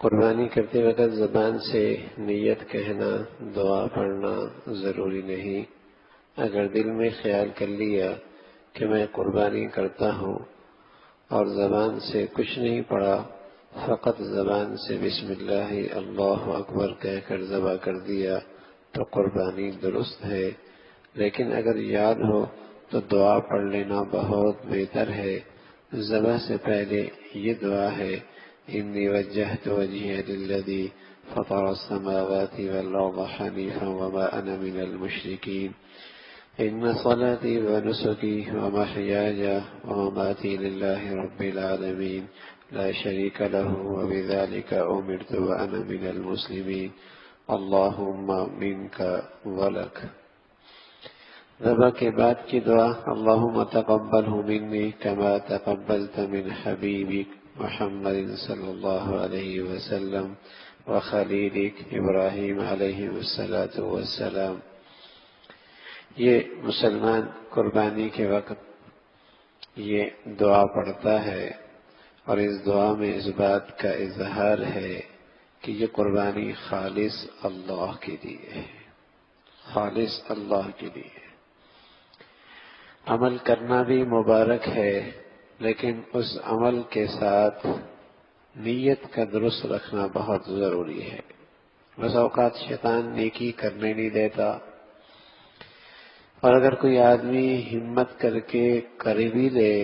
قربانی کرتے وقت زبان سے نیت کہنا، دعا پڑھنا ضروری نہیں۔ اگر دل میں خیال کر لیا کہ میں قربانی کرتا ہوں اور زبان سے کچھ نہیں پڑھا، فقط زبان سے بسم اللہ اللہ اکبر کہہ کر ذبح کر دیا تو قربانی درست ہے۔ لیکن اگر یاد ہو تو دعا پڑھ لینا بہت بہتر ہے۔ ذبح سے پہلے یہ دعا ہے: انی وجہت وجہی للذی فطر السماوات والارض حنیفا وما انا من المشرکین ان صلاتی ونسکی ومحیاي ومماتی للہ رب العالمین لا شریک لہ وبذلک امرت وانا من المسلمین اللہم منک ولک۔ ذبح کے بعد کی دعا: اللہم تقبلہ منی کما تقبلت من حبیبک محمد صلی اللہ علیہ وسلم وخلیلک ابراہیم علیہ السلام۔ یہ مسلمان قربانی کے وقت یہ دعا پڑھتا ہے، اور اس دعا میں اس بات کا اظہار ہے کہ یہ قربانی خالص اللہ کے لیے ہے، خالص اللہ کے لیے۔ عمل کرنا بھی مبارک ہے، لیکن اس عمل کے ساتھ نیت کا درست رکھنا بہت ضروری ہے۔ بس اوقات شیطان نیکی کرنے نہیں دیتا، اور اگر کوئی آدمی ہمت کر کے کر بھی لے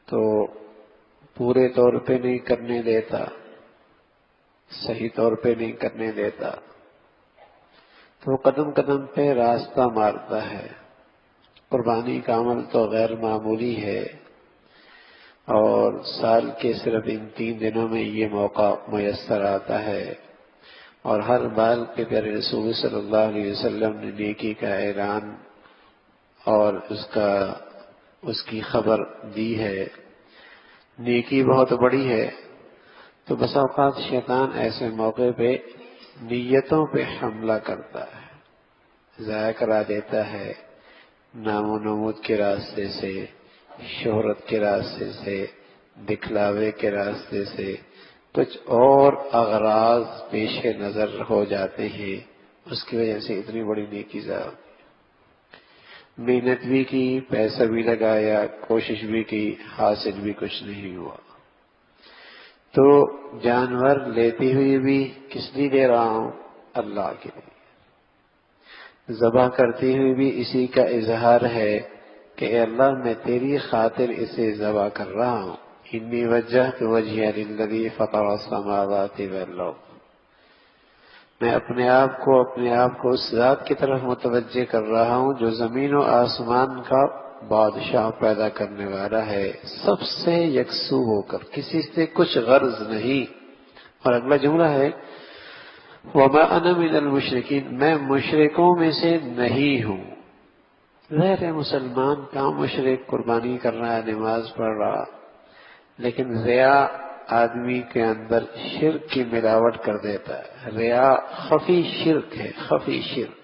تو پورے طور پہ نہیں کرنے دیتا، صحیح طور پہ نہیں کرنے دیتا، تو قدم قدم پہ راستہ مارتا ہے۔ قربانی کا عمل تو غیر معمولی ہے، اور سال کے صرف ان 3 دنوں میں یہ موقع میسر آتا ہے، اور ہر بال کے پیارے رسول صلی اللہ علیہ وسلم نے نیکی کا اعلان اور اس کی خبر دی ہے۔ نیکی بہت بڑی ہے، تو بس اوقات شیطان ایسے موقع پہ نیتوں پہ حملہ کرتا ہے، ضائع کرا دیتا ہے، نام و نمود کے راستے سے، شہرت کے راستے سے، دکھلاوے کے راستے سے کچھ اور اغراض پیش نظر ہو جاتے ہیں، اس کی وجہ سے اتنی بڑی نیکی ضائع۔ محنت بھی کی، پیسہ بھی لگایا، کوشش بھی کی، حاصل بھی کچھ نہیں ہوا۔ تو جانور لیتے ہوئے بھی کس لیے دے رہا ہوں؟ اللہ کے لیے۔ ذبح کرتے ہوئے بھی اسی کا اظہار ہے کہ اے اللہ میں تیری خاطر اسے ذبح کر رہا ہوں۔ انی وجہت وجہی للذی فطر السماوات والارض، میں اپنے آپ کو اس ذات کی طرف متوجہ کر رہا ہوں جو زمین و آسمان کا بادشاہ پیدا کرنے والا ہے، سب سے یکسو ہو کر، کسی سے کچھ غرض نہیں۔ اور اگلا جملہ ہے وما انا من المشرکین، میں مشرکوں میں سے نہیں ہوں۔ غیر مسلمان کا مشرک قربانی کر رہا ہے، نماز پڑھ رہا، لیکن ریا آدمی کے اندر شرک کی ملاوٹ کر دیتا ہے۔ ریا خفی شرک ہے، خفی شرک،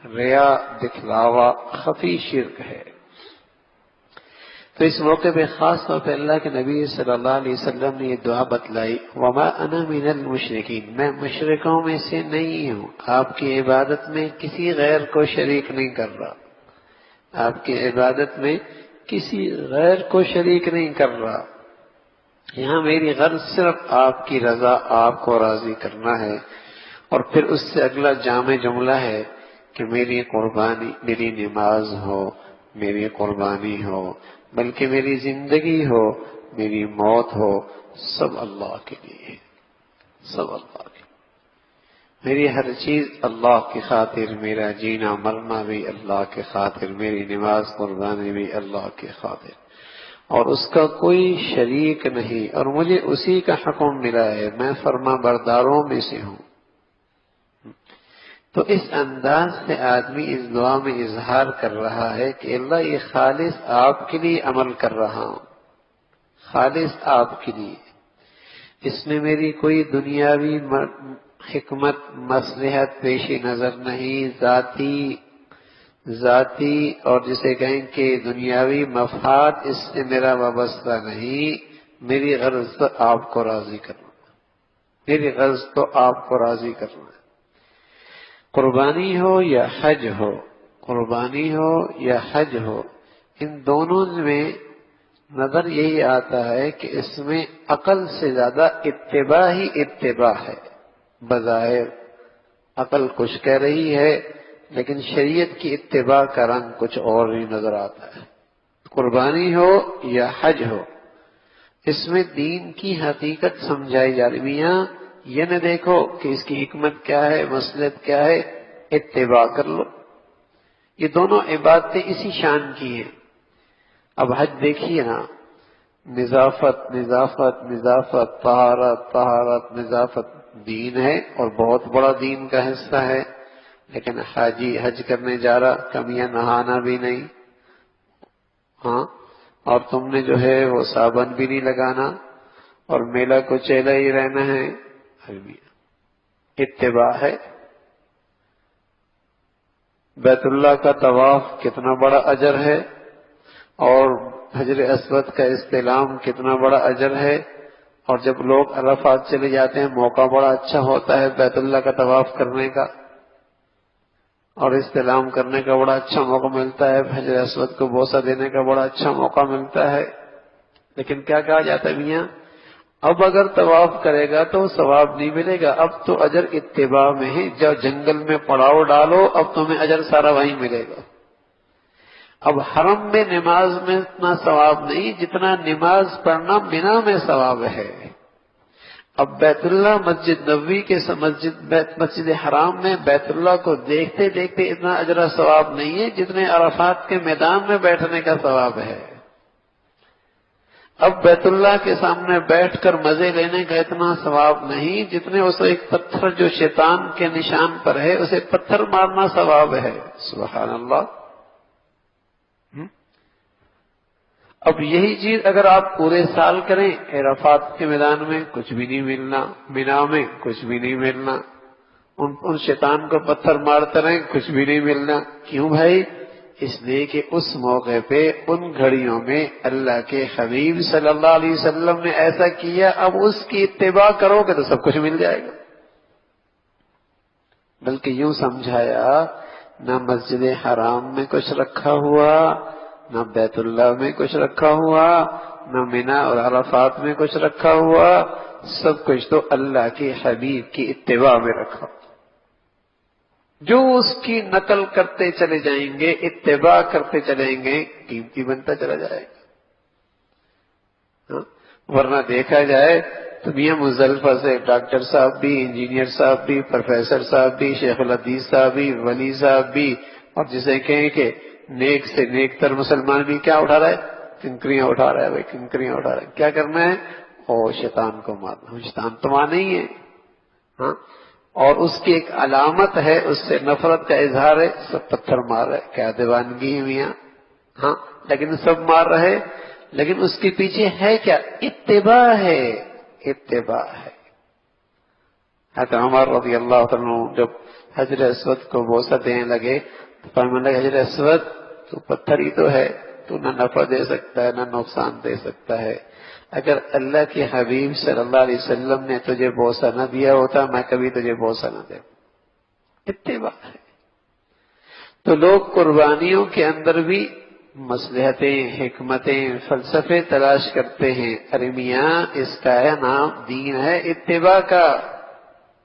ریا دکھلاوا خفی شرک ہے۔ تو اس موقع پہ خاص طور پہ اللہ کے نبی صلی اللہ علیہ وسلم نے یہ دعا بتلائی: وما انا من المشرکین، میں مشرکوں میں سے نہیں ہوں، آپ کی عبادت میں کسی غیر کو شریک نہیں کر رہا، آپ کی عبادت میں کسی غیر کو شریک نہیں کر رہا، یہاں میری غرض صرف آپ کی رضا، آپ کو راضی کرنا ہے۔ اور پھر اس سے اگلا جامع جملہ ہے کہ میری قربانی، میری نماز ہو، میری قربانی ہو، بلکہ میری زندگی ہو، میری موت ہو، سب اللہ کے لیے، سب اللہ کے لیے، میری ہر چیز اللہ کی خاطر، میرا جینا مرنا بھی اللہ کے خاطر، میری نماز قربانی بھی اللہ کے خاطر، اور اس کا کوئی شریک نہیں، اور مجھے اسی کا حکم ملا ہے، میں فرما برداروں میں سے ہوں۔ تو اس انداز سے آدمی اس دعا میں اظہار کر رہا ہے کہ اللہ یہ خالص آپ کے لیے عمل کر رہا ہوں، خالص آپ کے لیے، اس میں میری کوئی دنیاوی حکمت مصلحت پیش نظر نہیں، ذاتی اور جسے کہیں کہ دنیاوی مفاد اس سے میرا وابستہ نہیں، میری غرض آپ کو راضی کرنا۔ میری غرض تو آپ کو راضی کرنا ہے. قربانی ہو یا حج ہو، قربانی ہو یا حج ہو، ان دونوں میں نظر یہی آتا ہے کہ اس میں عقل سے زیادہ اتباع ہی اتباع ہے. بظاہر عقل کچھ کہہ رہی ہے لیکن شریعت کی اتباع کا رنگ کچھ اور ہی نظر آتا ہے. قربانی ہو یا حج ہو، اس میں دین کی حقیقت سمجھائی جا رہی ہے. یہ نہ دیکھو کہ اس کی حکمت کیا ہے، مصلحت کیا ہے، اتباع کر لو. یہ دونوں عبادتیں اسی شان کی ہیں. اب حج دیکھیے نا، نظافت نظافت نظافت، طہارت طہارت نظافت، دین ہے اور بہت بڑا دین کا حصہ ہے. لیکن حاجی حج کرنے جا رہا، کمیاں نہانا بھی نہیں، ہاں، اور تم نے جو ہے وہ صابن بھی نہیں لگانا اور میلہ کو چیلا ہی رہنا ہے. اتباع ہے. بیت اللہ کا طواف کتنا بڑا اجر ہے اور حجر اسود کا استلام کتنا بڑا اجر ہے. اور جب لوگ عرفات چلے جاتے ہیں موقع بڑا اچھا ہوتا ہے بیت اللہ کا طواف کرنے کا اور استلام کرنے کا بڑا اچھا موقع ملتا ہے، حجر اسود کو بوسہ دینے کا بڑا اچھا موقع ملتا ہے. لیکن کیا کہا جاتا ہے میاں، اب اگر طواف کرے گا تو ثواب نہیں ملے گا، اب تو اجر اتباع میں ہے. جب جنگل میں پڑاؤ ڈالو اب تمہیں اجر سارا وہیں ملے گا. اب حرم میں نماز میں اتنا ثواب نہیں جتنا نماز پڑھنا مینا میں ثواب ہے. اب بیت اللہ مسجد نبوی کے مسجد حرام میں بیت اللہ کو دیکھتے دیکھتے اتنا اجر ثواب نہیں ہے جتنے عرفات کے میدان میں بیٹھنے کا ثواب ہے. اب بیت اللہ کے سامنے بیٹھ کر مزے لینے کا اتنا ثواب نہیں جتنے اسے ایک پتھر جو شیطان کے نشان پر ہے اسے پتھر مارنا ثواب ہے. سبحان اللہ. اب یہی چیز اگر آپ پورے سال کریں، عرفات کے میدان میں کچھ بھی نہیں ملنا، مینا میں کچھ بھی نہیں ملنا، ان شیطان کو پتھر مارتے رہیں کچھ بھی نہیں ملنا. کیوں بھائی؟ اس لیے کہ اس موقع پہ ان گھڑیوں میں اللہ کے حبیب صلی اللہ علیہ وسلم نے ایسا کیا، اب اس کی اتباع کرو گے تو سب کچھ مل جائے گا. بلکہ یوں سمجھایا، نہ مسجد حرام میں کچھ رکھا ہوا، نہ بیت اللہ میں کچھ رکھا ہوا، نہ مینا اور عرفات میں کچھ رکھا ہوا، سب کچھ تو اللہ کے حبیب کی اتباع میں رکھا. جو اس کی نقل کرتے چلے جائیں گے، اتباع کرتے چلیں گے، قیمتی بنتا چلا جائے گا. ورنہ دیکھا جائے تو میاں مزدلفہ سے ڈاکٹر صاحب بھی، انجینئر صاحب بھی، پروفیسر صاحب بھی، شیخ الحدیث صاحب بھی، ولی صاحب بھی، اور جسے کہیں کہ نیک سے نیک تر مسلمان بھی کیا اٹھا رہا ہے؟ کنکریاں اٹھا رہا ہے. بھائی کنکریاں اٹھا رہا ہے، کیا کرنا ہے؟ شیطان کو مارنا. شیطان تو وہاں نہیں ہے، ہاں، اور اس کی ایک علامت ہے، اس سے نفرت کا اظہار ہے. سب پتھر مار رہے، کیا دیوانگی ہے میاں، ہاں، لیکن سب مار رہے. لیکن اس کے پیچھے ہے کیا؟ اتباع ہے، اتباع ہے. حضرت عمر رضی اللہ عنہ جب حجر اسود کو بوسہ دینے لگے تو فرمانے لگے، حجر اسود تو پتھر ہی تو ہے، تو نہ نفع دے سکتا ہے نہ نقصان دے سکتا ہے. اگر اللہ کے حبیب صلی اللہ علیہ وسلم نے تجھے بوسہ نہ دیا ہوتا میں کبھی تجھے بوسہ نہ دے. اتباع ہے. تو لوگ قربانیوں کے اندر بھی مصلحتیں، حکمتیں، فلسفے تلاش کرتے ہیں. ارے میاں اس کا نام دین ہے اتباع کا،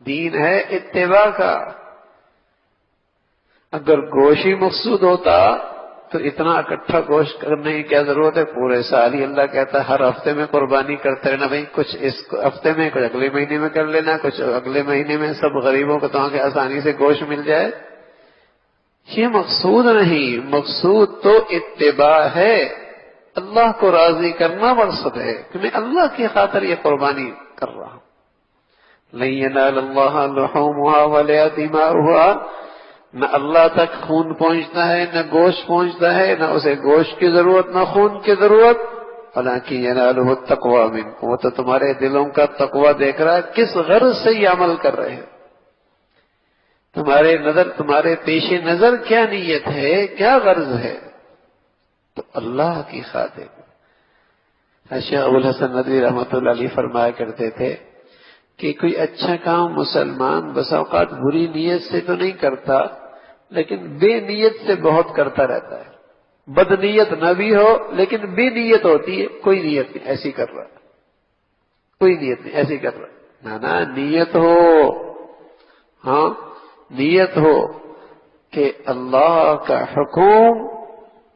دین ہے اتباع کا. اگر گوشت ہی مقصود ہوتا تو اتنا اکٹھا گوشت کرنے کی کیا ضرورت ہے؟ پورے سال ہی اللہ کہتا ہے ہر ہفتے میں قربانی کرتے رہنا. بھائی کچھ اس ہفتے میں، کچھ اگلے مہینے میں کر لینا، کچھ اگلے مہینے میں، سب غریبوں کو تو کہ آسانی سے گوشت مل جائے. یہ مقصود نہیں. مقصود تو اتباع ہے، اللہ کو راضی کرنا مقصد ہے کہ میں اللہ کی خاطر یہ قربانی کر رہا ہوں. لن ینال اللہ لحومها ولا دماؤها. نہ اللہ تک خون پہنچتا ہے، نہ گوشت پہنچتا ہے، نہ اسے گوشت کی ضرورت نہ خون کی ضرورت. ولکن ینالہ التقوی منکم. وہ تو تمہارے دلوں کا تقوی دیکھ رہا ہے، کس غرض سے یہ عمل کر رہے ہیں. تمہارے پیش نظر کیا نیت ہے، کیا غرض ہے؟ تو اللہ کی خاطر. شیخ ابو الحسن ندوی رحمۃ اللہ علیہ فرمایا کرتے تھے کہ کوئی اچھا کام مسلمان بس اوقات بری نیت سے تو نہیں کرتا، لیکن بے نیت سے بہت کرتا رہتا ہے۔ بد نیت نہ بھی ہو لیکن بے نیت ہوتی ہے، کوئی نیت نہیں ایسی کر رہا، کوئی نیت نہیں ایسی کر رہا، نہ نیت ہو، ہاں نیت ہو کہ اللہ کا حکم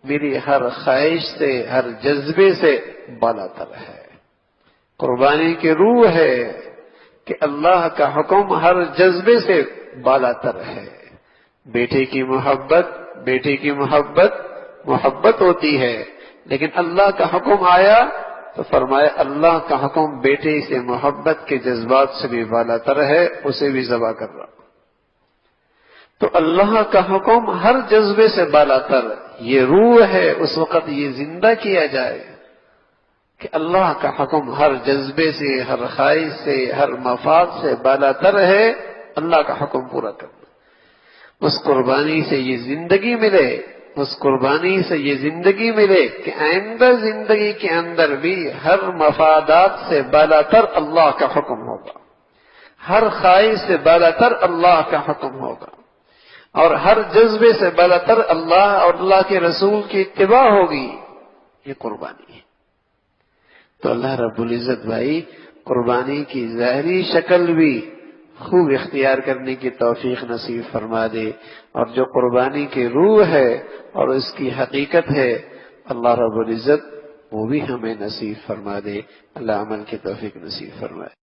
میری ہر خواہش سے، ہر جذبے سے بالا تر ہے۔ قربانی کی روح ہے کہ اللہ کا حکم ہر جذبے سے بالا تر ہے۔ بیٹے کی محبت محبت ہوتی ہے، لیکن اللہ کا حکم آیا تو فرمایا اللہ کا حکم بیٹے سے محبت کے جذبات سے بھی بالا تر ہے، اسے بھی ذبح کر رہا۔ تو اللہ کا حکم ہر جذبے سے بالا تر، یہ روح ہے، اس وقت یہ زندہ کیا جائے کہ اللہ کا حکم ہر جذبے سے، ہر خواہش سے، ہر مفاد سے بالا تر ہے، اللہ کا حکم پورا کرنا۔ اس قربانی سے یہ زندگی ملے، اس قربانی سے یہ زندگی ملے کہ آئندہ زندگی کے اندر بھی ہر مفادات سے بالا تر اللہ کا حکم ہوگا، ہر خواہش سے بالا تر اللہ کا حکم ہوگا، اور ہر جذبے سے بالا تر اللہ اور اللہ کے رسول کی اتباع ہوگی۔ یہ قربانی ہے۔ تو اللہ رب العزت بھائی قربانی کی ظاہری شکل بھی خوب اختیار کرنے کی توفیق نصیب فرما دے، اور جو قربانی کی روح ہے اور اس کی حقیقت ہے اللہ رب العزت وہ بھی ہمیں نصیب فرما دے۔ اللہ عمل کی توفیق نصیب فرمائے۔